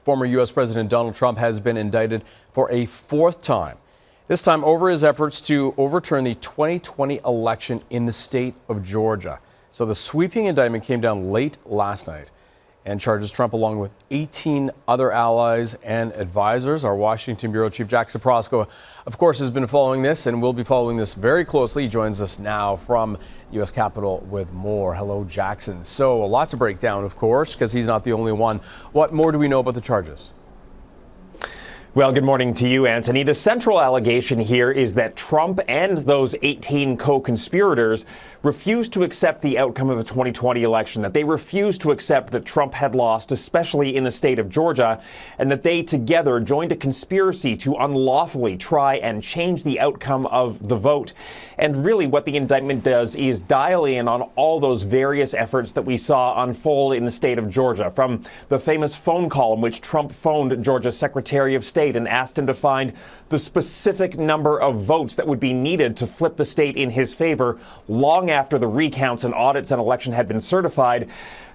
Former U.S. President Donald Trump has been indicted for a fourth time, this time over his efforts to overturn the 2020 election in the state of Georgia. So the sweeping indictment came down late last night and charges Trump along with 18 other allies and advisors. Our Washington Bureau Chief Jack Saprosco, of course, has been following this and will be following this very closely. He joins us now from U.S. Capitol with more. Hello, Jackson. So a lot to break down, of course, because he's not the only one. What more do we know about the charges? Well, good morning to you, Anthony. The central allegation here is that Trump and those 18 co-conspirators refused to accept the outcome of the 2020 election, that they refused to accept that Trump had lost, especially in the state of Georgia, and that they together joined a conspiracy to unlawfully try and change the outcome of the vote. And really what the indictment does is dial in on all those various efforts that we saw unfold in the state of Georgia, from the famous phone call in which Trump phoned Georgia's Secretary of State and asked him to find the specific number of votes that would be needed to flip the state in his favor long after the recounts and audits and election had been certified,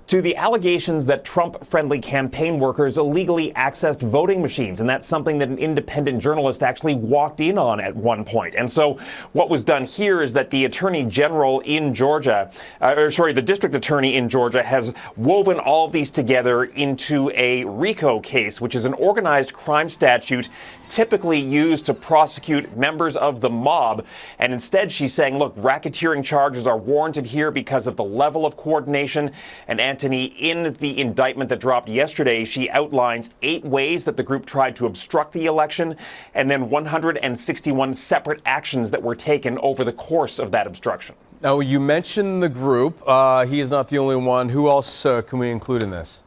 to the allegations that Trump-friendly campaign workers illegally accessed voting machines. And that's something that an independent journalist actually walked in on at one point. And so what was done here is that the Attorney General in Georgia, the District Attorney in Georgia, has woven all of these together into a RICO case, which is an organized crime statute typically used to prosecute members of the mob. And instead, she's saying, look, racketeering charges are warranted here because of the level of coordination. And Anthony, in the indictment that dropped yesterday, she outlines 8 ways that the group tried to obstruct the election, and then 161 separate actions that were taken over the course of that obstruction. Now, you mentioned the group. He is not the only one. Who else can we include in this?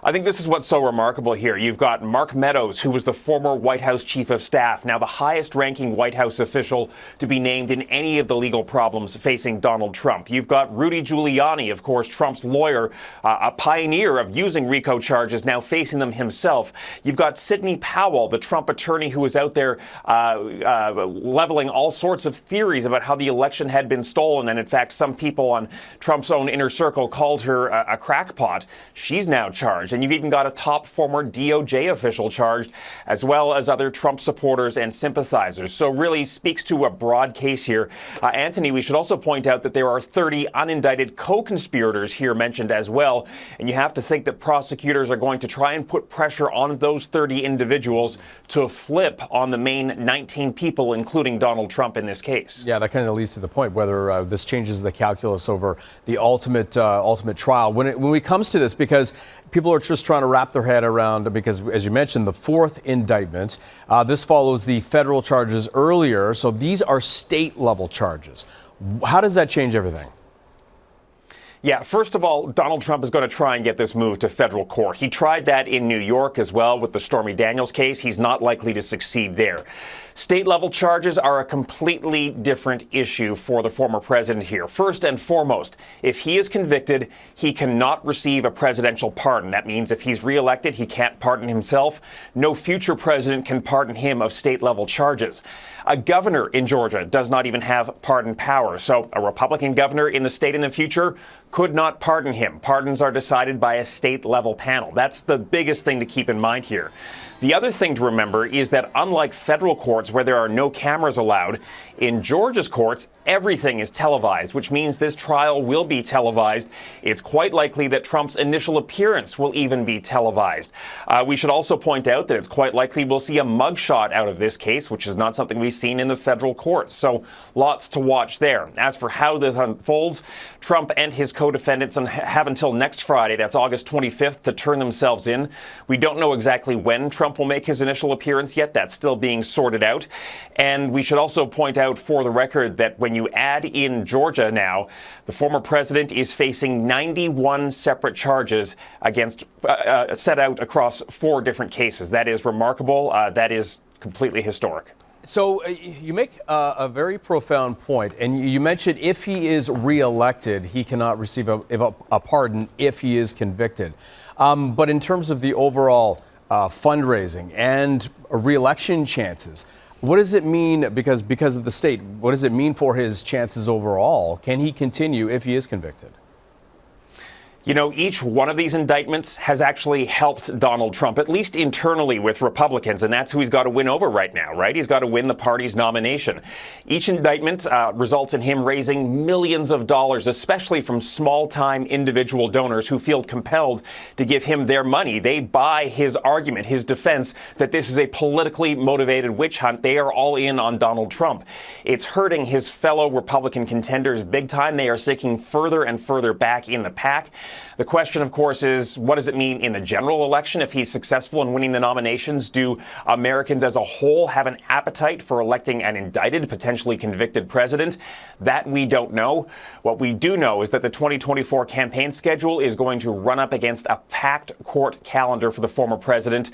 I think this is what's so remarkable here. You've got Mark Meadows, who was the former White House chief of staff, now the highest-ranking White House official to be named in any of the legal problems facing Donald Trump. You've got Rudy Giuliani, of course, Trump's lawyer, a pioneer of using RICO charges, now facing them himself. You've got Sidney Powell, the Trump attorney who was out there leveling all sorts of theories about how the election had been stolen. And in fact, some people on Trump's own inner circle called her a crackpot. She's now charged. And you've even got a top former DOJ official charged, as well as other Trump supporters and sympathizers. So really speaks to a broad case here. Anthony, we should also point out that there are 30 unindicted co-conspirators here mentioned as well. And you have to think that prosecutors are going to try and put pressure on those 30 individuals to flip on the main 19 people, including Donald Trump in this case. Yeah, that kind of leads to the point whether this changes the calculus over the ultimate trial. When it comes to this, because people are just trying to wrap their head around, because, as you mentioned, the fourth indictment, this follows the federal charges earlier. So these are state-level charges. How does that change everything? Yeah, first of all, Donald Trump is going to try and get this moved to federal court. He tried that in New York as well with the Stormy Daniels case. He's not likely to succeed there. State-level charges are a completely different issue for the former president here. First and foremost, if he is convicted, he cannot receive a presidential pardon. That means if he's reelected, he can't pardon himself. No future president can pardon him of state-level charges. A governor in Georgia does not even have pardon power. So a Republican governor in the state in the future could not pardon him. Pardons are decided by a state-level panel. That's the biggest thing to keep in mind here. The other thing to remember is that unlike federal courts where there are no cameras allowed, in Georgia's courts, everything is televised, which means this trial will be televised. It's quite likely that Trump's initial appearance will even be televised. We should also point out that it's quite likely we'll see a mugshot out of this case, which is not something we've seen in the federal courts. So lots to watch there. As for how this unfolds, Trump and his co-defendants have until next Friday, that's August 25th, to turn themselves in. We don't know exactly when Trump will make his initial appearance yet. That's still being sorted out. And we should also point out for the record that when you add in Georgia now, the former president is facing 91 separate charges against set out across 4 different cases. That is remarkable. That is completely historic. So you make a very profound point, and you mentioned if he is reelected, he cannot receive a pardon if he is convicted. But in terms of the overall fundraising and reelection chances, what does it mean, because of the state, what does it mean for his chances overall? Can he continue if he is convicted? You know, each one of these indictments has actually helped Donald Trump, at least internally with Republicans, and that's who he's got to win over right now, right? He's got to win the party's nomination. Each indictment results in him raising millions of dollars, especially from small-time individual donors who feel compelled to give him their money. They buy his argument, his defense, that this is a politically motivated witch hunt. They are all in on Donald Trump. It's hurting his fellow Republican contenders big time. They are sinking further and further back in the pack. The question, of course, is what does it mean in the general election if he's successful in winning the nominations? Do Americans as a whole have an appetite for electing an indicted, potentially convicted president? That we don't know. What we do know is that the 2024 campaign schedule is going to run up against a packed court calendar for the former president.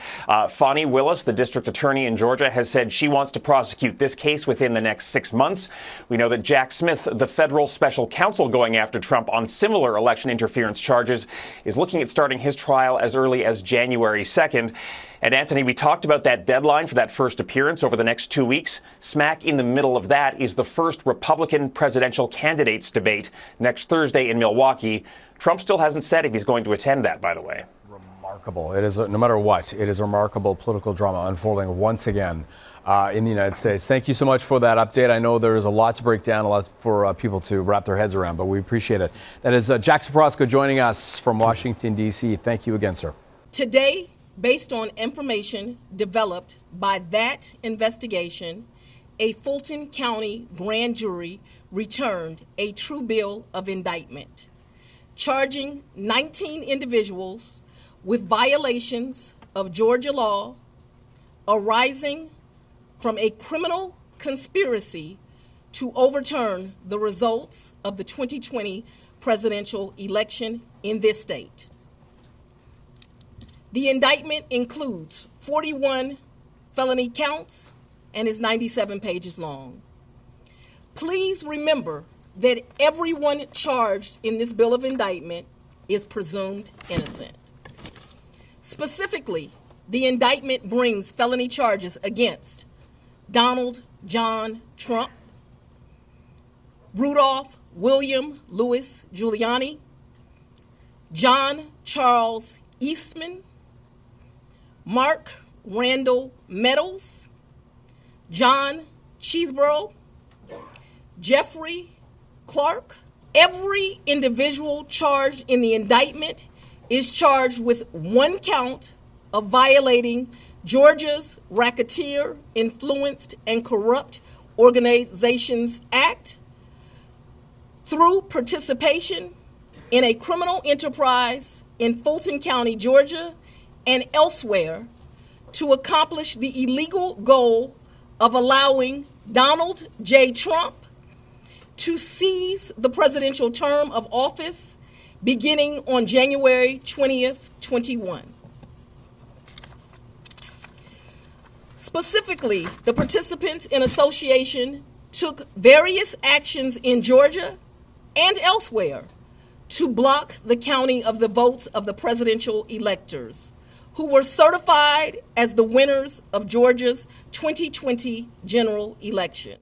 Fani Willis, the district attorney in Georgia, has said she wants to prosecute this case within the next 6 months. We know that Jack Smith, the federal special counsel going after Trump on similar election interference charges, is looking at starting his trial as early as January 2nd. And Anthony, we talked about that deadline for that first appearance over the next 2 weeks. Smack in the middle of that is the first Republican presidential candidates debate next Thursday in Milwaukee. Trump still hasn't said if he's going to attend that, by the way. Remarkable. It is, no matter what, it is remarkable political drama unfolding once again in the United States. Thank you so much for that update. I know there is a lot to break down, a lot for people to wrap their heads around, but we appreciate it. That is Jack Saprosco joining us from Washington, D.C. Thank you again, sir. Today, based on information developed by that investigation, a Fulton County grand jury returned a true bill of indictment, charging 19 individuals with violations of Georgia law arising from a criminal conspiracy to overturn the results of the 2020 presidential election in this state. The indictment includes 41 felony counts and is 97 pages long. Please remember that everyone charged in this bill of indictment is presumed innocent. Specifically, the indictment brings felony charges against Donald John Trump, Rudolph William Louis Giuliani, John Charles Eastman, Mark Randall Meadows, John Cheeseborough, Jeffrey Clark. Every individual charged in the indictment is charged with one count of violating Georgia's Racketeer, Influenced, and Corrupt Organizations Act through participation in a criminal enterprise in Fulton County, Georgia, and elsewhere to accomplish the illegal goal of allowing Donald J. Trump to seize the presidential term of office beginning on January 20th, 21. Specifically, the participants in association took various actions in Georgia and elsewhere to block the counting of the votes of the presidential electors who were certified as the winners of Georgia's 2020 general election.